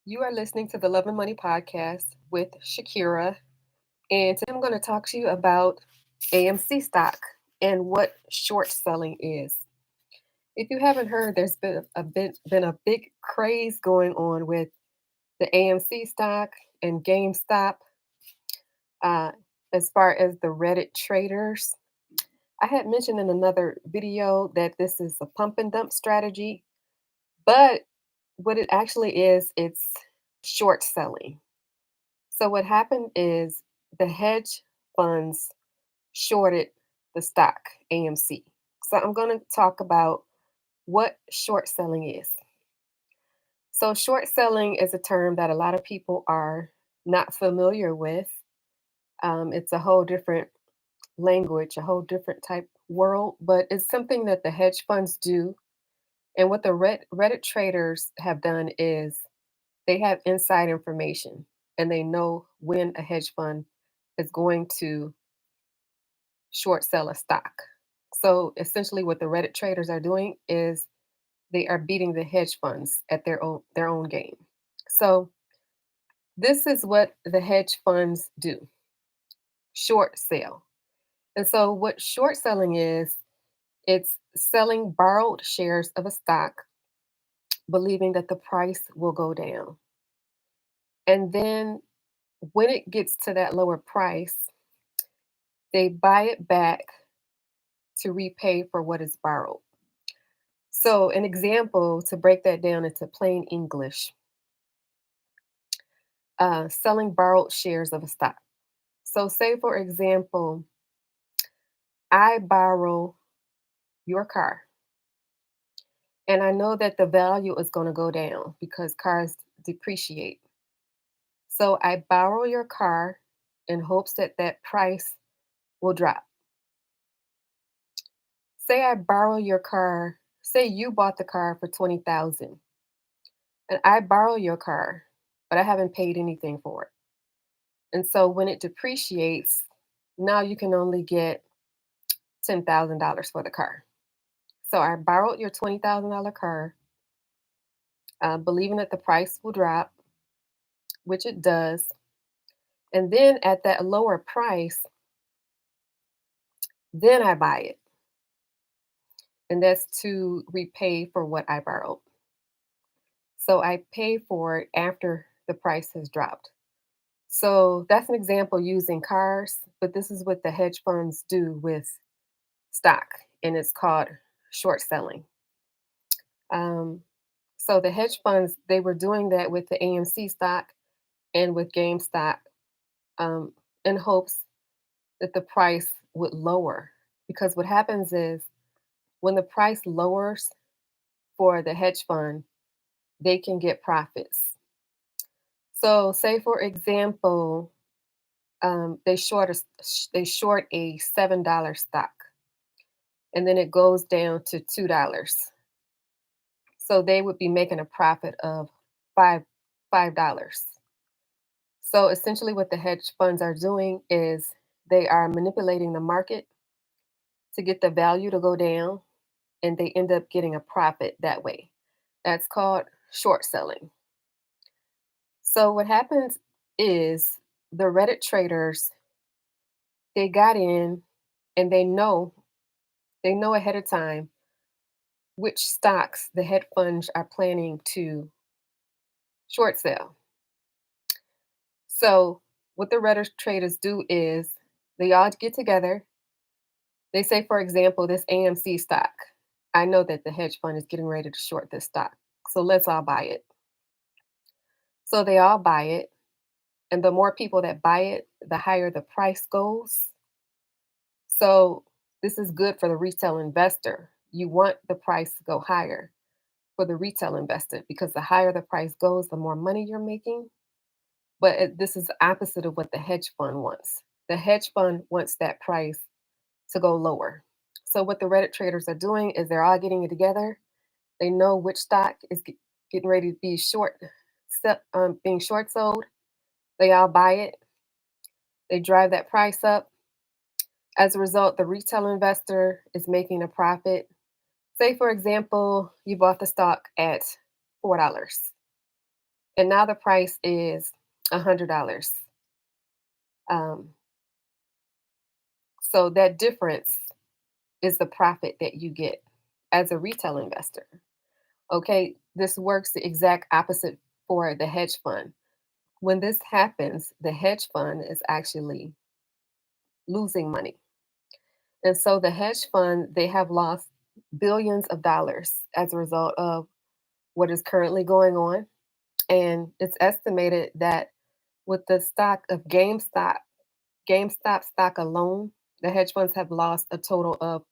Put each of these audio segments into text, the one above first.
You are listening to the Love and Money podcast with Shakira, and today I'm going to talk to you about AMC stock and what short selling is. If you haven't heard, there's been a big craze going on with the AMC stock and GameStop uh, as far as the Reddit traders. I had mentioned in another video that this is a pump and dump strategy, but what it actually is, it's short selling. So what happened is the hedge funds shorted the stock AMC. So I'm going to talk about what short selling is. So short selling is a term that a lot of people are not familiar with. It's a whole different language, a whole different type world, but it's something that the hedge funds do. And what the Reddit traders have done is they have inside information and they know when a hedge fund is going to short sell a stock. So essentially what the Reddit traders are doing is they are beating the hedge funds at their own game. So this is what the hedge funds do. Short sell. And so what short selling is, it's selling borrowed shares of a stock believing that the price will go down. And then when it gets to that lower price, they buy it back to repay for what is borrowed. So, an example to break that down into plain English, selling borrowed shares of a stock. So, say for example, I borrow your car, and I know that the value is going to go down because cars depreciate. So, I borrow your car in hopes that that price will drop. Say I borrow your car, say you bought the car for 20,000 and I borrow your car, but I haven't paid anything for it. And so when it depreciates, now you can only get $10,000 for the car. So I borrowed your $20,000 car, believing that the price will drop, which it does. And then at that lower price, then I buy it. And that's to repay for what I borrowed. So I pay for it after the price has dropped. So that's an example using cars, but this is what the hedge funds do with stock, and it's called short selling. Um, so the hedge funds, they were doing that with the AMC stock and with GameStop, um, in hopes that the price would lower. Because what happens is when the price lowers for the hedge fund, they can get profits. So, say for example, they short a $7 stock, and then it goes down to $2. So they would be making a profit of five $5. So essentially what the hedge funds are doing is they are manipulating the market to get the value to go down, and they end up getting a profit that way. That's called short selling. So what happens is the Reddit traders, they got in and they know ahead of time which stocks the hedge funds are planning to short sell. So what the Reddit traders do is they all get together. They say, for example, this AMC stock. I know that the hedge fund is getting ready to short this stock. So let's all buy it. So they all buy it. And the more people that buy it, the higher the price goes. So this is good for the retail investor. You want the price to go higher for the retail investor because the higher the price goes, the more money you're making. But this is the opposite of what the hedge fund wants. The hedge fund wants that price to go lower. So what the Reddit traders are doing is they're all getting it together. They know which stock is getting ready to be being short sold. They all buy it. They drive that price up. As a result, the retail investor is making a profit. Say, for example, you bought the stock at $4. and now the price is $100. Um, so that difference is the profit that you get as a retail investor. Okay, this works the exact opposite for the hedge fund. When this happens, the hedge fund is actually losing money. And so the hedge fund, they have lost billions of dollars as a result of what is currently going on. And it's estimated that with the stock of GameStop stock alone, the hedge funds have lost a total of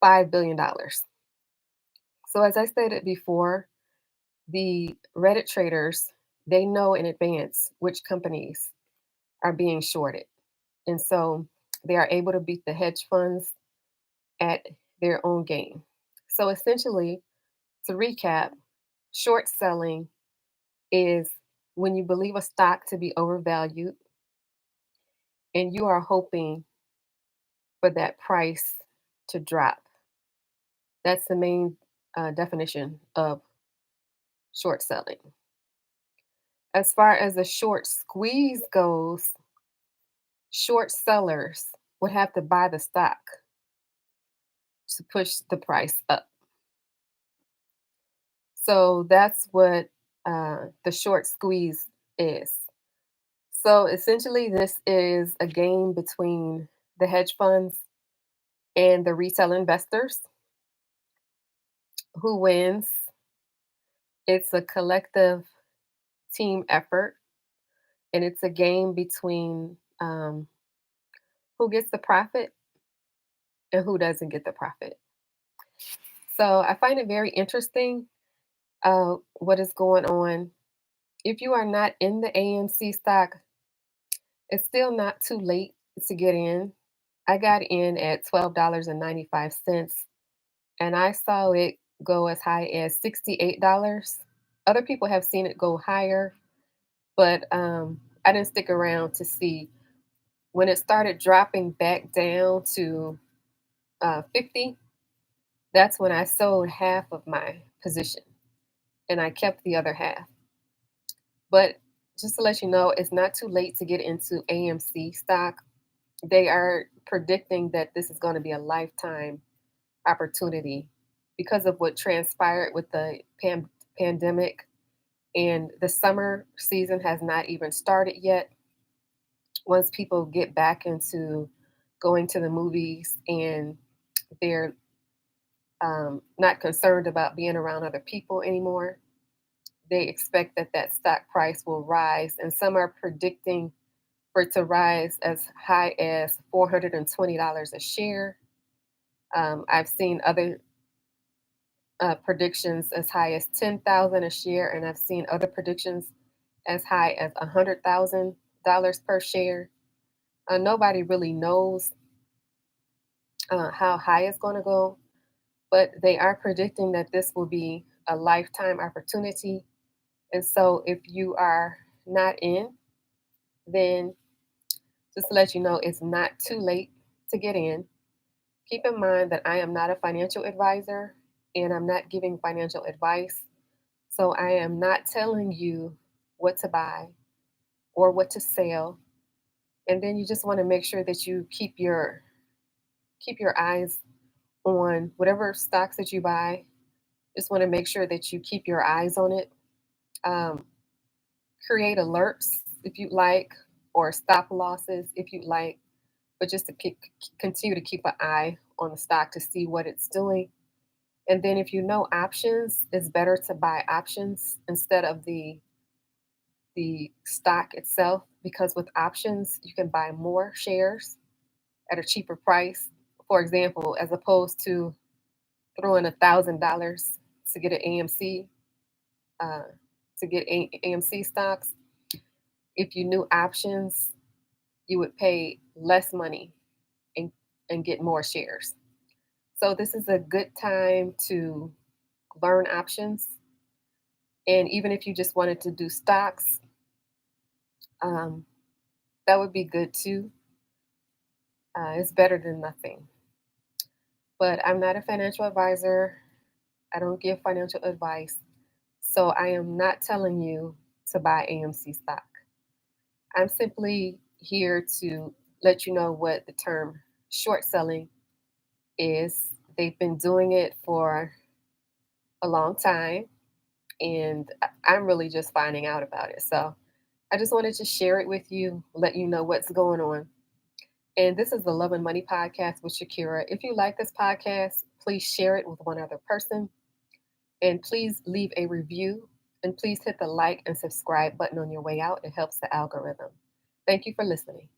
$5 billion. So as I stated before, the Reddit traders, they know in advance which companies are being shorted. And so they are able to beat the hedge funds at their own game. So essentially, to recap, short selling is when you believe a stock to be overvalued and you are hoping for that price to drop. That's the main definition of short selling. As far as the short squeeze goes, short sellers would have to buy the stock to push the price up. So that's what the short squeeze is. So essentially, this is a game between the hedge funds and the retail investors. Who wins? It's a collective team effort, and it's a game between who gets the profit and who doesn't get the profit. So I find it very interesting what is going on. If you are not in the AMC stock, it's still not too late to get in. I got in at $12.95 and I saw it go as high as $68. Other people have seen it go higher, but I didn't stick around to see. When it started dropping back down to 50, that's when I sold half of my position and I kept the other half. But just to let you know, it's not too late to get into AMC stock. They are predicting that this is going to be a lifetime opportunity because of what transpired with the pandemic, and the summer season has not even started yet. Once people get back into going to the movies and they're not concerned about being around other people anymore, they expect that that stock price will rise, and some are predicting for it to rise as high as $420 a share. I've seen other predictions as high as 10,000 a share, and I've seen other predictions as high as $100,000 per share. Nobody really knows how high it's going to go, but they are predicting that this will be a lifetime opportunity. And so, if you are not in, then just to let you know, it's not too late to get in. Keep in mind that I am not a financial advisor and I'm not giving financial advice. So I am not telling you what to buy or what to sell. And then you just want to make sure that you keep your eyes on whatever stocks that you buy. Just want to make sure that you keep your eyes on it. Um, Create alerts if you'd like, or stop losses if you'd like, but just to continue to keep an eye on the stock to see what it's doing. And then if you know options, it's better to buy options instead of the stock itself, because with options you can buy more shares at a cheaper price. For example, as opposed to throwing $1,000 to get an AMC, uh, to get AMC stocks, if you knew options, you would pay less money and, and get more shares. So this is a good time to learn options. And even if you just wanted to do stocks, um, that would be good too. It's better than nothing. But I'm not a financial advisor. I don't give financial advice. So I am not telling you to buy AMC stock. I'm simply here to let you know what the term short selling is. They've been doing it for a long time, and I'm really just finding out about it. So I just wanted to share it with you, let you know what's going on. And this is the Love and Money Podcast with Shakira. If you like this podcast, please share it with one other person. And please leave a review. And please hit the like and subscribe button on your way out. It helps the algorithm. Thank you for listening.